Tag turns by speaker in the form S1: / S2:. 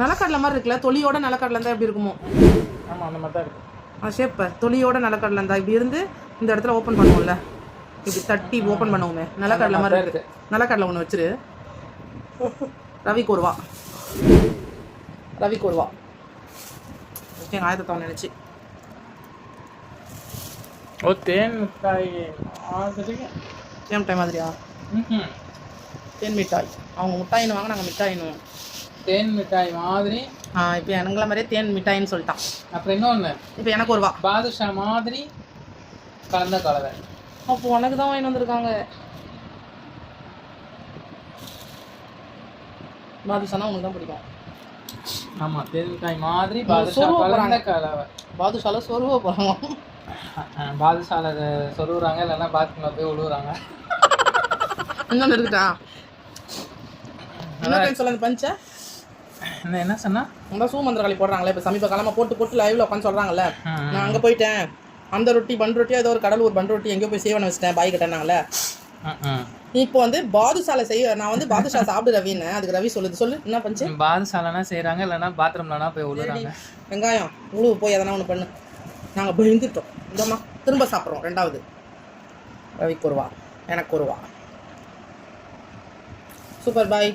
S1: நிலக்கடலை மாதிரி இருக்குல்ல, தொலியோட நிலக்கடலை இருந்தால் எப்படி இருக்குமோ?
S2: ஆமாம், அந்த மாதிரி தான் இருக்குது.
S1: ஷேப் தொலியோட நிலக்கடலை இருந்தால் இப்படி இருந்து இந்த இடத்துல ஓப்பன் பண்ணுவோம்ல, இப்படி தட்டி ஓப்பன் பண்ணுவோமே, நிலக்கடலை மாதிரி இருக்குது. நிலக்கடலை ஒன்று வச்சிரு. ரவிக்கு ஒரு ரூபா எங்கள் ஆயத்தை தவணை நினச்சி.
S2: ஓ, தேன் மிட்டாய்
S1: தேன் மிட்டாய் மாதிரியா? தேன் மிட்டாய். அவங்க மிட்டாயின்னு வாங்க, நாங்கள் மிட்டாயின்னு.
S2: தேன் மிட்டாய் மாதிரி.
S1: இப்போ எனங்கள மாதிரியே தேன் மிட்டாயின்னு சொல்லிட்டான்.
S2: அப்புறம் இன்னொன்று,
S1: இப்போ எனக்கு ஒரு ரூபா.
S2: பாதுஷா மாதிரி கலந்த கலவை.
S1: அப்போ உனக்கு தான் வாங்கிட்டு வந்திருக்காங்க. பாதுஷானா உனக்கு தான் பிடிக்கும்.
S2: ஆமாம், தேன் மிட்டாய் மாதிரி பாதுஷா கலந்த கலவை.
S1: பாதுஷால சொருவ போகிறாங்க.
S2: பாதுஷால சொருவுறாங்க, இல்லைன்னா பாத்ரூம்ல போய் விழுவுறாங்க.
S1: இன்னொன்று இருக்குதா? என்ன சொல்ல பஞ்ச
S2: என்ன சொன்னா?
S1: உங்க சூமந்திரகாளி போடுறாங்களே இப்போ சமீப காலமாக போட்டு லைவ்ல உட்காந்து சொல்கிறாங்கல்ல, நான் அங்கே போயிட்டேன், அந்த ரொட்டி பன் ரொட்டியோ ஏதோ ஒரு கடலூர் பன் ரொட்டி எங்கேயோ போய் சேவனை வச்சிட்டேன், பாய் கட்டினாங்களே. இப்போ வந்து பாதுஷால நான் வந்து பாதுஷா சாப்பிடு ரவின்னு. அதுக்கு ரவி சொல்லு என்ன பஞ்சு?
S2: பாதுஷாலனா செய்கிறாங்க, இல்லைன்னா பாத்ரூம்லனா போய் விழுறாங்க.
S1: வெங்காயம் உழுவு போய் எதனா ஒன்று பண்ணு. நாங்கள் பயந்துட்டோம். இந்தம்மா திரும்ப சாப்பிட்றோம். ரெண்டாவது ரவிக்கு ஒரு ரூபா, எனக்கு ஒரு ரூபா. சூப்பர், பாய்.